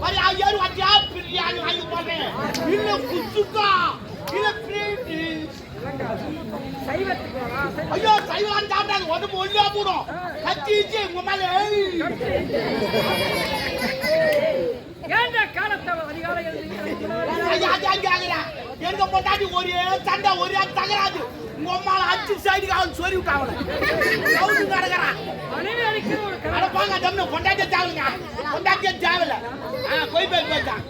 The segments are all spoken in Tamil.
அது ஐயாரு வாட்டியா பிரியாணி வாங்கி போடுறேன் இல்ல குச்சுக்கா இல்ல பிளேட் ஐயோ சைவம் சாப்பிடாது உடம்பு ஒல்லியா போடும் கத்திச்சு உங்க மேல ஏன்டா காலத்தை அதிகாலையில் எங்க பொண்டாட்டி ஒரே சண்டை ஒரே தகராது உங்க அம்மால அச்சு சைடுக்கு அவன் சொல்லி விட்டாங்க நடக்கிறான் பாங்க தம்னு பொண்டாட்டியே தேவைங்க பொண்டாட்டியே தேவையில்ல கோய் பேர் போயிட்டான்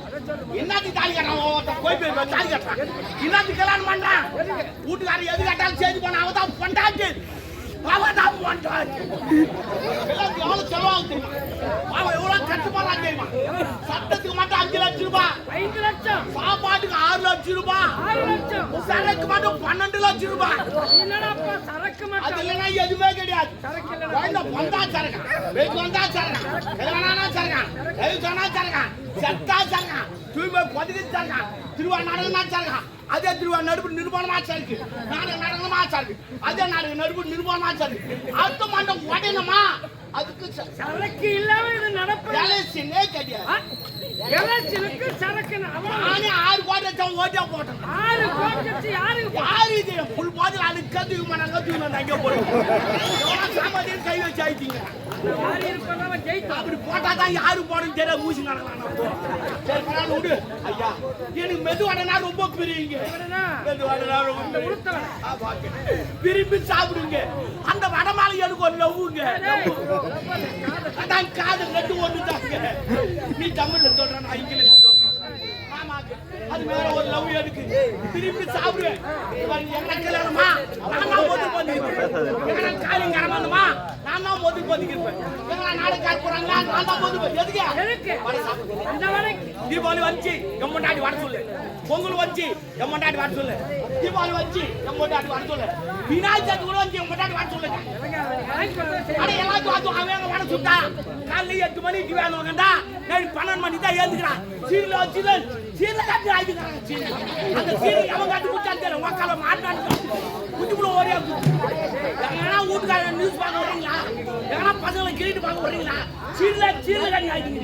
என்னத்துக்கு தாலி கட்டுறான் ஒவ்வொருத்தன் கோய் பேர் தாலி கட்டுறான் என்னத்துக்கு கல்யாணம் பண்றான் வீட்டுக்காரர் எது கட்டாலும் சேர்ந்து போனா அவன் தான் பொண்டாட்டி அவன் தான் பொண்டாட்டி எவ்வளவு செலவாகும் தெரியுமா அவன் எவ்வளவு கட்டுப்பாடான் தெரியுமா சட்டத்துக்கு மட்டும் 5 லட்சம் ரூபாய் 5 லட்சம் சாப்பாட்டுக்கு 6 லட்சம் ரூபாய் 6 லட்சம் சரக்கு மட்டும் 12 லட்சம் ரூபாய் என்னடாப்பா சரக்கு மட்டும் அது இல்லைன்னா எதுவுமே கிடையாது வந்தா சரக்கா வெயிட் வந்தா சரக்கா கல்யாணம்னா சரக்கா வெயிட் சொன்னா சரக்கா செத்தா சரக்கா தூய்மை பொதுக்கு சரக்கா திருவா நாடகம்னா சரக்கா அதே திருவா நடுப்பு நிர்மாணமா சருக்கு நாடகமா சருக்கு அதே நாடக நடுப்பு நிர்மாணமா சருக்கு அடுத்த மண்டம் உடனமா அதுக்கு சரக்கு இல்லாம இது நடப்பு எலெக்ஷனே கிடையாது எலெக்ஷனுக்கு சரக்கு நானே 6 கோடி ஓட்டா போட்டேன் 6 கோடி யாரு இது புல் பாதில் அதுக்கு கத்துக்கு மணங்க தூக்கணும் அங்கே போடுவோம் சாமானியர் கை வச்சு ஆயிட்டீங்க யாரு இருப்பதாம ஜெயித்து அப்படி போட்டா தான் யாரு போடணும் தெரியாது மூசி நடக்கலாம் சரி பரவாயில்ல விடு ஐயா எனக்கு மெதுவாடனா ரொம்ப பிரியுங்க மெதுவாடனா ரொம்ப விரும்பி சாப்பிடுங்க அந்த வடமாலை எனக்கு ஒரு லவ்வுங்க அதான் காது நட்டு ஒன்று தாங்க நீ தமிழ்ல சொல்ற நான் இங்கிலீஷ் சொல்றேன் அது மேல ஒரு லவ் எடுக்கு திருப்பி சாப்பிடுவேன் என்ன கல்யாணமா நான் தான் மொதல் பண்ணிருப்பேன் காலிங் கரமாந்தமா நான் தான் மொதல் பண்ணிருப்பேன் எங்களை நாடக போறாங்களா நான் தான் மொதல் எதுக்கு தீபாவளி வந்துச்சு எம்மண்டாடி வர சொல்லு பொங்கல் வந்துச்சு எம்மண்டாடி வர சொல்லு தீபாவளி வந்துச்சு எம்மண்டாடி வர சொல்லு விநாயகர் சதுர்த்தி கூட வந்து எம்மண்டாடி வர சொல்லுங்க அட எல்லாத்தையும் அவன் வர சுட்டா காலையில் 8 மணிக்கு வேணும்டா நைட் 12 மணி தான் ஏந்துக்கிறான் சீர்ல காட்டி ஆயிடுறாங்க அந்த சீர் அவங்க காட்டி குச்சாங்க மக்கள மாட்டாங்க குட்டிக்குள்ள ஓடியா எங்கன்னா வீட்டுக்கார நியூஸ் பார்க்க வரீங்களா எங்கன்னா பசங்களை கிரீட்டு பார்க்க வரீங்களா சீர்ல காட்டி ஆயிடுங்க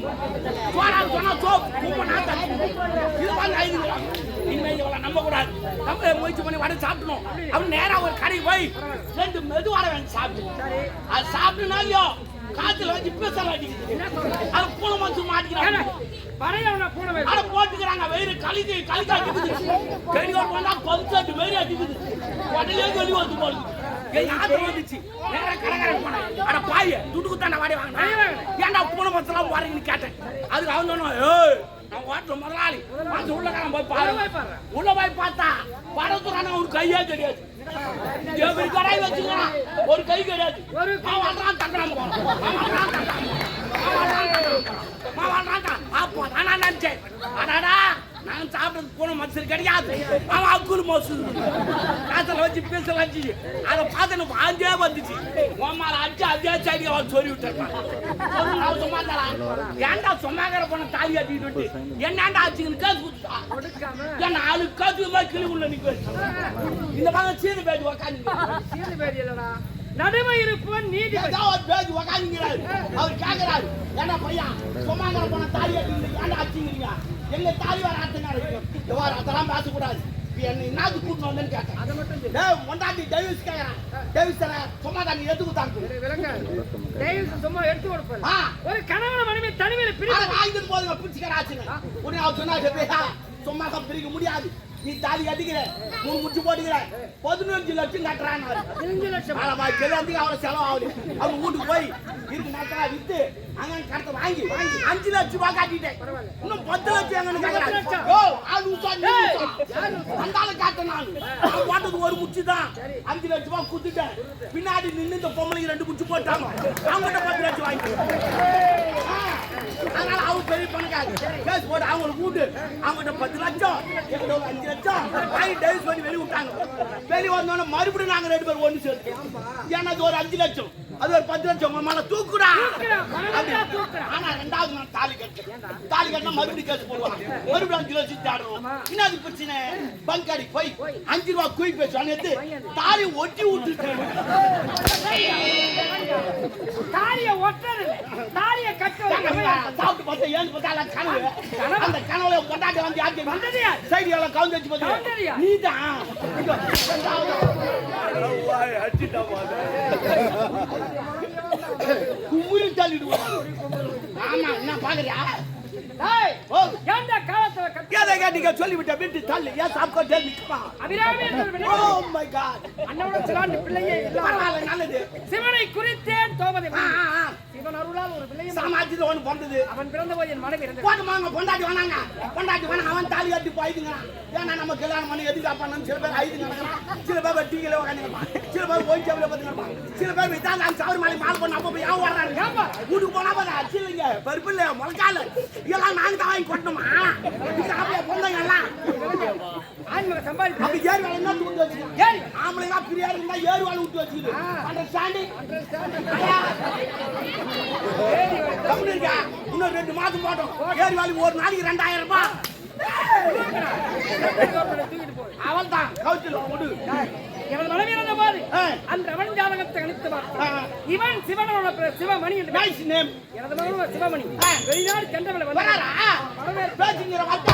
சொன்னா சோப் ரொம்ப நாட்டா இது பார்க்க ஆயிடுங்க இனிமேல் இவளை நம்ப கூடாது நம்ம முயற்சி பண்ணி வடை சாப்பிடணும் அப்படின்னு நேரா ஒரு கடைக்கு போய் 2 மெதுவாடை வாங்கி சாப்பிட்டு அது சாப்பிட்டுனா இல்லையோ காத்துல வச்சு பேசல அடிக்குது அது பூனை மனசு மாட்டிக்கிறாங்க அட போட்டுக்கிறாங்க வெயிறு கலிக்க அடிக்குது கடிகார் போனா 18 வெயிறு அடிக்குது உடனே வெளி வந்து போகுது யாத்திரை வந்துச்சு நேரா கடைக்காரன் போனேன் அட பாய துட்டு குத்தாண்ட வாடி வாங்கினா ஏன்டா பூனை மனசுலாம் போறீங்கன்னு கேட்டேன் அதுக்கு அவன் சொன்னா ஏய் நான் வாட்டர் முதலாளி அது உள்ளக்காரன் போய் பாரு உள்ள போய் பார்த்தா படத்துறான ஒரு கையே கிடையாது எப்படி கடாய் வச்சுக்கிறான் ஒரு கை கிடையாது அவன் தங்கலாம் அப்போ நான் நினைச்சேன் அடாடா நான் சாப்பிட்டது போன மனுஷன் கிடையாது அவன் அக்குள் மோசு காசல வச்சு பேசல வச்சு அதை பார்த்து எனக்கு வாஞ்சே வந்துச்சு உமால அடிச்சு அதே சைடு அவன் சொல்லி விட்டுருப்பான் சும்மா தரா ஏன்டா சும்மாக்கிற போன தாலி கட்டிட்டு என்னண்டா ஆச்சுன்னு கேஸ் கொடுத்தா ஏன்னா 4 காசு மாதிரி கிளி உள்ள நிக்க இந்த மாதிரி சீனி பேஜ் உக்காந்து சீனி பேஜ் இல்லடா நடுமை இருப்பவன் நீதி பேஜ் உக்காந்துங்கிறாரு அவர் கேட்கிறாரு ஏன்னா பையன் சும்மாக்கிற போன தாலி கட்டிட்டு ஏன்டா ஆச்சுங்கிறீங்க எங்க தாலி வர ஆட்டுனாரு அதெல்லாம் பேசக்கூடாது என்ன என்னது கூட்டு வந்தேன்னு கேட்டேன் அதை மட்டும் மொண்டாட்டி டேவிஸ் கேட்கறான் டேவிஸ் சும்மா தான் எடுத்து கொடுத்தாங்க டேவிஸ் சும்மா எடுத்து கொடுப்பேன் ஒரு கணவன மனைவி தனிமையில பிரிச்சு ஆயுதம் போதுங்க பிடிச்சிக்கிறாச்சுங்க உடனே அவர் சொன்னா சும்மா பிரிக்க முடியாது நீ தாலி கட்டிக்கிற 3 முச்சு போட்டுக்கிற 15 லட்சம் கட்டுறான் 15 லட்சம் அவரை செலவு ஆகுது அவங்க வீட்டுக்கு போய் இருக்கு நாட்டா வித்து அங்க கடத்த வாங்கி 5 லட்சம் ரூபாய் காட்டிட்டேன் இன்னும் 10 லட்சம் எங்கன்னு கேக்குறாங்க அந்தால காட்ட நான் போட்டது ஒரு முச்சு தான் 5 லட்சம் ரூபாய் குடுத்துட்டேன் பின்னாடி நின்னு இந்த பொம்பளைக்கு 2 முச்சு போட்டாங்க அவங்ககிட்ட 10 லட்சம் வாங்கி அதனால அவங்க பெரிய பணக்காரி கேஸ் போட்டு அவங்களுக்கு கூட்டு அவங்ககிட்ட 10 லட்சம் எங்கிட்ட 5 லட்சம் வாங்கி டைவர்ஸ் பண்ணி வெளியே விட்டாங்க வெளியே வந்தோடனே மறுபடியும் நாங்க 2 பேரும் ஒன்று சேர்த்து ஏன்னா அது ஒரு 5 லட்சம் அது ஒரு 10 லட்சம் உங்க மேல தூக்குடா ஆனா 2வது நான் தாலி கட்டினா மறுபடியும் கேஸ் போடுவாங்க மறுபடியும் 5 லட்சம் தாடுறோம் இன்னும் அது பிரச்சனை பங்காடி போய் 5 ரூபா குயிக் பேசுவாங்க தாலி ஒட்டி விட்டுட்டேன் தாலியை ஒட்டுறது தாலியை கட்ட சாப்பிட்டு பார்த்தா ஏன் பார்த்தா கனவு அந்த கனவுல பொண்டாட்டி வந்து யாருக்கு வந்ததியா சைடு எல்லாம் கவுந்து வச்சு பார்த்தா நீதான் குமுறி தள்ளிடுவான். ஆமா என்ன பாக்குறியா? டேய் ஓ ஏன்டா காலத்துல கேதை கேட்டிங்க சொல்லிவிட்ட வீட்டு தள்ளு ஏன் சாப்பிட்டா டேல் நிக்குமா? அபிராமி என்ற ஓ மை காட் அண்ணனோட சிலாண்டு பிள்ளையே பரவாயில்ல நல்லது. சிவனை குறித்தேன் தோமதை சிவன் அருளால் ஒரு பிள்ளையை சமாஜத்துல ஒண்ணு பிறந்தது. அவன் பிறந்தபோது என் மனைவி இருந்தது போதுமாங்க பொண்டாட்டி வேணாங்க பொண்டாட்டி வேணாம் அவன் தாலி கட்டி போயிடுங்கிறான். ஏன்னா நம்ம கல்யாணம் பண்ணி எதுக்கு பண்ணணும் சில பேர் ஐந்து நடக்கிறான் சில பேர் வட்டிகளே உட்காந்துருப்பான் சில பேர் ஓய்ச்சி அவளை பார்த்துருப்பான் சில பேர் வித்தாங்க சவரி மாலை மால் பண்ண அப்போ போய் ஏன் வர்றாங்க ஏன்பா வீட்டுக்கு போனா பார்த்தா அச்சு இல்லைங்க பருப்பு இல்லை முளைக்கால இதெல்லாம் நாங்க தான் வாங்கி கொட்டணுமா அப்படியே பொண்ணுங்க எல்லாம் ஆண்மக சம்பாதிப்பு அப்படி ஏறு வேலை என்ன தூண்டு வச்சுக்கோங்க ஏறி ஆம்பளைங்க பிரியா இருந்தா ஏறு வேலை விட்டு வச்சுக்குது அண்டர்ஸ்டாண்டிங் கம்பெனி இருக்கா இன்னும் 2 மாதம் போட்டோம் ஏறு வேலை ஒரு நாளைக்கு 2000 ரூபாய் அவள் தான் கவுச்சில் விடு இவன் மனைவி இருந்த போது அந்த அவன் ஜாதகத்தை கணித்துவான் இவன் சிவனோட சிவமணி என்று நைஸ் நேம் எனது மகனோட சிவமணி வெளிநாடு சென்றவளை வராரா பேசுங்கிற வார்த்தை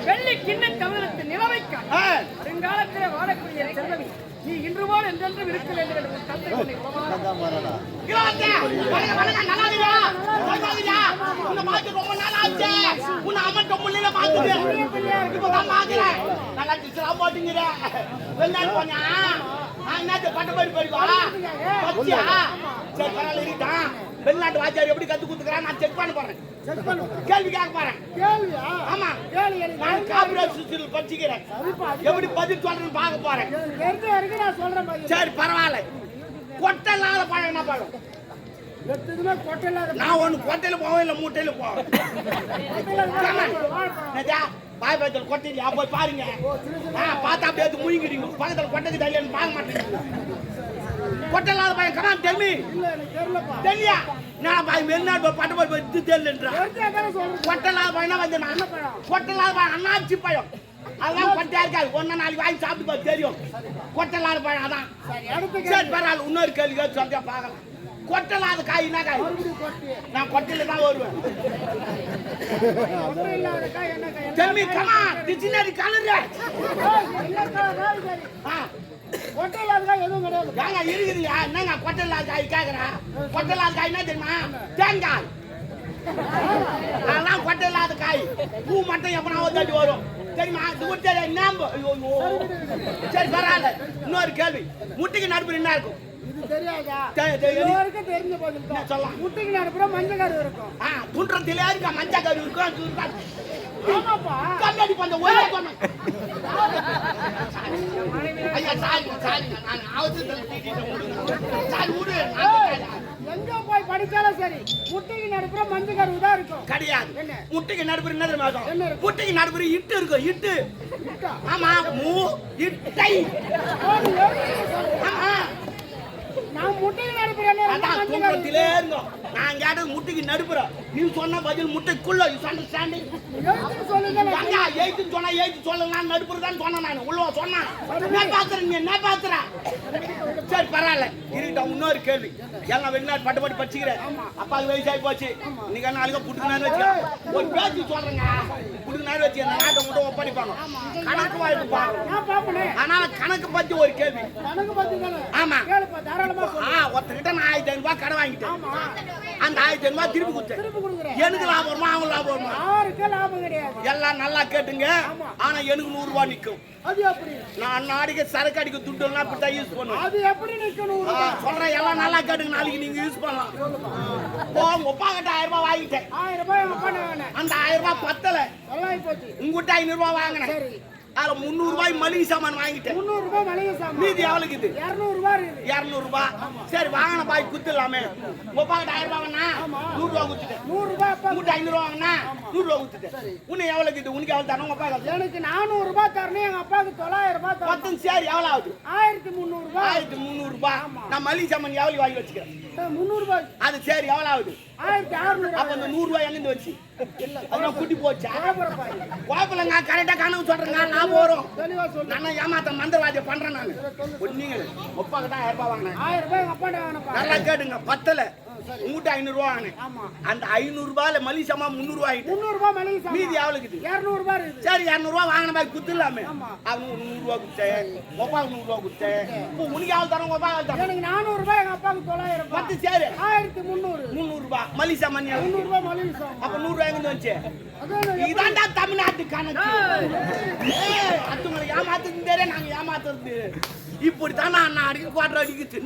வெள்ளி கிண்ண கமலத்தின் நிலவைக்கான் வருங்காலத்திலே வாழக்கூடிய செல்வமி நீ இன்று போல் என்றென்றும் இருக்க வேண்டும் என்று தந்தை உன்னை உன்னை பார்த்து ரொம்ப நாள் ஆச்சு உன்னை அம்மன் முள்ளில பார்த்துட்டு இப்பதான் பாக்குறேன் நல்லா கிச்சலா போட்டுங்கிற வெளிநாடு போனா நான் என்ன பட்ட மாதிரி போயிடுவா பச்சியா சரி பரவாயில்ல இருக்கான் வெளிநாட்டு வாத்தியார் எப்படி கத்து கொடுத்துக்கிறான் நான் செக் பண்ண போறேன் கேள்வி கேட்க போறேன் ஆமா நான் காப்பிரைட் சிஸ்டத்தில் படிச்சுக்கிறேன் எப்படி பதில் சொல்றேன்னு பார்க்க போறேன் சரி பரவாயில்ல கொட்டை இல்லாத பழம் என்ன பழம் நான் ஒண்ணு கொட்டையில போவேன் இல்ல மூட்டையில போவேன் பாய் பக்கத்தில் கொட்டையா போய் பாருங்க பார்த்தா அப்படியே முழுங்கிடுங்க பக்கத்தில் கொட்டைக்கு தள்ளியான்னு பார்க்க மாட்டேங்க கொட்டை இல்லாத பையன் கமான் தெரியல தெரியலையா நான் பாய் வெளிநாடு பட்ட போய் தெரியலன்றா கொட்டை இல்லாத பையனா வந்து கொட்டை இல்லாத பையன் அண்ணாச்சி பழம் அதெல்லாம் கொட்டையா இருக்காது ஒன்னு நாளைக்கு வாங்கி சாப்பிட்டு போய் தெரியும் கொட்டை இல்லாத பழம் அதான் சரி பரவாயில்ல இன்னொரு கேள்வி சொல்லியா பார்க்கலாம் கொட்டை இல்லாத காய் என்ன காய் நான் கொட்டையில தான் வருவேன் தெரியல கமான் டிக்ஷனரி கலர் கொட்டை இல்லாத காய் எதுவும் கிடையாது ஏங்க இருக்குதுயா என்னங்க கொட்டை இல்லாத காய் கேட்குறேன் கொட்டை இல்லாத காய் என்ன தெரியுமா தேங்காய் அதெல்லாம் கொட்டை இல்லாத காய் பூ மட்டும் எப்பனாவது தட்டி வரும் தெரியுமா இது கூட ஞாபகம் சரி பரவாயில்ல இன்னொரு கேள்வி முட்டைக்கு நடுப்பு என்ன இருக்கும் தெரியாதா? தெரியும். எல்லாருக்கும் தெரிஞ்ச பதில் தான். சொல்லலாம். முட்டைக்கு நடுப்புற மஞ்சள் கரு இருக்கும். துன்றத்திலே இருக்கா மஞ்சள் கரு இருக்கும். ஆமாப்பா. கண்ணாடி பந்த ஒரே கொண்டு. ஐயா சாரி நான் அவசரத்துல தீட்டிட்டேன். சாரி விடு. எங்க போய் படிச்சாலும் சரி முட்டைக்கு நடுப்புற மஞ்சள் கரு தான் இருக்கும். கிடையாது. முட்டைக்கு நடுப்புற என்ன தெரியுமா இருக்கும்? என்ன இருக்கும்? முட்டைக்கு நடுப்புற இட்டு இருக்கும். இட்டு. ஆமா இட்டை. நான் முட்டைக்கு நடுப்புறேன். அதான் துன்றத்திலே இருந்தோம். நான் கேட்டது முட்டைக்கு நடுப்புற. நீ சொன்ன பதில் முட்டைக்குள்ள. You understanding? சொல்லுங்க. எய்த்து சொன்னா எய்த்து சொல்லலாம். நடுப்புறதான் சொன்னேன் நான். உள்ள சொன்னேன். என்ன பாக்குறேன் நீ என்ன பாக்குற? சரி பரவாயில்ல இருக்கட்டும். இன்னொரு கேள்வி. எல்லாம் வெளிநாட்டு பட்டு படிச்சுக்கிறேன். அப்பாவுக்கு வயசாகி போச்சு. இன்னைக்கு நாளைக்கு புட்டுக்கு வச்சு ஒரு பேச்சு சொல்றேங்க. புட்டுக்கு நேரம் வச்சு அந்த நாட்டை மட்டும் ஒப்படைப்பாங்க. கணக்கு வாய்ப்பு பாருங்க. ஆனா கணக்கு பத்தி ஒரு கேள்வி. ஆமா ஒருத்தர்கிட்ட நான் 1500 ரூபாய் கடை வாங்கிட்டேன். அந்த 1500 ரூபாய் திருப்பி கொடுத்தேன். எனக்கு லாபம் வருமா அவங்க லாபம் வருமா? லாபம் கிடையாது. எல்லாம் நல்லா கேட்டுங்க. ஆனா எனக்கு 100 ரூபாய் நிக்கும். அது எப்படி? நான் நாளைக்கு சரக்கு அடிக்க துட்டு எல்லாம் இப்படிதான் யூஸ் பண்ணுவேன். அது எப்படி நிக்கணும்? சொல்றேன் எல்லாம் நல்லா கேட்டுங்க. நாளைக்கு நீங்க யூஸ் பண்ணலாம். உங்க அப்பா கிட்ட 1000 ரூபாய் வாங்கிட்டேன். 1000 ரூபாய் எங்க அப்பா வாங்கினேன். அந்த 1000 ரூபாய் பத்தல. உங்ககிட்ட 500 ரூபாய் வாங்கினேன். அதுல 300 ரூபாய் மளிகை சாமான் வாங்கிட்டேன். 300 ரூபாய் மளிகை சாமான். மீதி எவ்வளவு இது? 200 ரூபாய் இருக்குது. 200 ரூபாய். சரி வாங்கின பாய் குத்துலாமே. உப்பா கிட்ட 1000 ரூபாய் வாங்கினா 100 ரூபாய் குத்துட்டேன். 100 ரூபாய் அப்பா. உங்ககிட்ட 500 ரூபாய் வாங்கினா 100 ரூபாய் குத்துட்டேன். உன்னை எவ்வளவு இது? உனக்கு எவ்வளவு தரணும்? அப்பா எனக்கு 400 ரூபாய் தரணும். எங்க அப்பாவுக்கு 900 ரூபாய் தரணும். மொத்தம் சரி எவ்வளவு ஆகுது? 1300 ரூபாய். 1300 ரூபாய். நான் மளிகை சாமான் எவ்வளவு வாங்கி வச்சுக்கிறேன்? 300 ரூபாய். அது சரி எவ்வளவு ஆகுது? 1600. அப்ப அந்த 100 ரூபாய் எங்க வச்சு அதெல்லாம் குட்டி போச்சா? வாய்ப்புலங்க கரெக்டா கணக்கு சொல்றேங்க. நான் போறோம். நான் ஏமாத்த மந்திரவாதியை பண்றேன். நான் நீங்க அப்பா கிட்ட 1000 ரூபாய் வாங்கினேன். 1000 ரூபாய் எங்க அப்பா வாங்கினேன். நல்லா கேட்டுங்க. பத்தல. உங்ககிட்ட 500 ரூபாய் வாங்கினேன். அந்த 500 ரூபாயில மளிகை சாமான் 300 ரூபாய். 300 ரூபாய் மளிகை சாமான். மீதி எவ்வளவு இருக்குது? 200 ரூபாய் இருக்குது. சரி 200 ரூபாய் வாங்கின பாய் குத்துலாமே. அவனுக்கு 100 ரூபாய் குத்தேன். ஒப்பாவுக்கு 100 ரூபாய் குத்தேன். இப்போ உனக்கு எவ்வளவு தரணும்? ஒப்பா எவ்வளவு தரணும்? எனக்கு 400 ரூபாய். எங்க அப்பாவுக்கு 900 ரூபாய். பத்து சரி 1300. 300 ரூபாய் மளிகை சாமான். 300 ரூபாய் மளிகை சாமான். அப்ப 100 ரூபாய் எங்க வந்துச்சு? இதான்டா தமிழ்நாட்டு கணக்கு. அடுத்தவங்களை ஏமாத்துறது தெரியும். நாங்க ஏமாத்துறது இப்படித்தான். நான் அடிக்க குவாட்டர் அடிக்குச்சு.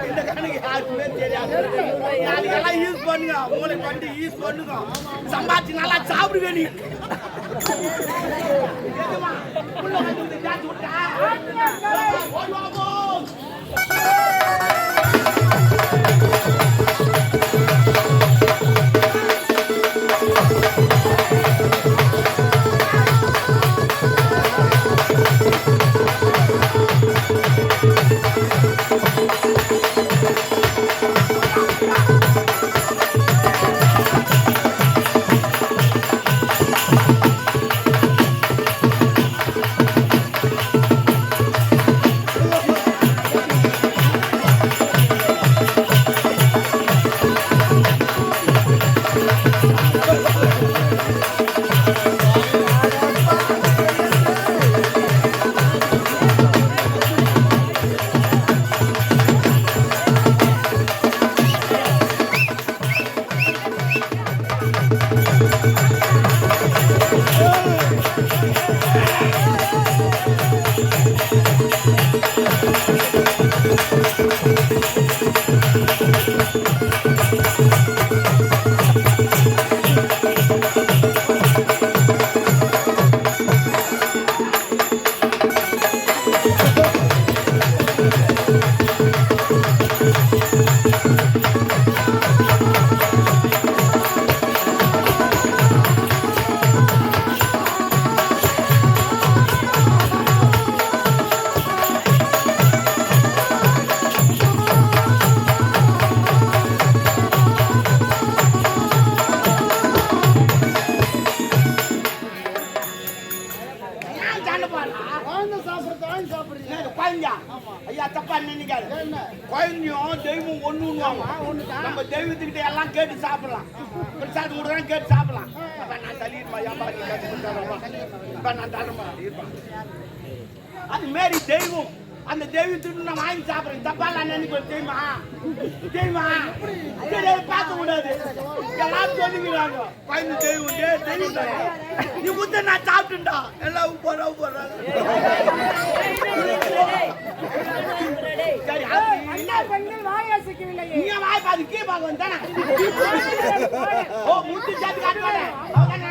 இந்த கணக்கு யாருக்குமே தெரியாது. நாளைக்கெல்லாம் யூஸ் பண்ணுங்க. மூளை பண்ணி யூஸ் பண்ணுங்க. சம்பாதிச்சு நல்லா சாப்பிடுங்க. நீ உள்ள வந்து ஜாத்தி விட்டா ஐயா தப்பா நினைக்காது. குழந்தையும் தெய்வம் ஒண்ணு. நம்ம தெய்வத்துக்கிட்ட எல்லாம் கேட்டு சாப்பிடலாம். பிரசாதம் கூட கேட்டு சாப்பிடலாம். நான் தள்ளிடுமா நான் தரமா இருப்பேன். அது மாரி தெய்வம். அந்த தெய்வத்துக்கு நான் வாங்கி சாப்பிடுறேன். தப்பா நான் நினைக்கிறேன். தெரியுமா பார்க்க கூடாது. எல்லாரும் சொல்லிக்கிறாங்க குழந்தை தெய்வம். நீ முத்த நான் சாப்பிட்டுண்டா எல்லாம் போறாங்க. சரி பெண்கள் வாயாசிக்கவில்லையே நீ வாய் பாதி கீ பாக்க வந்தானே ஓ முட்டி சாத்து காட்டுவானே அவன்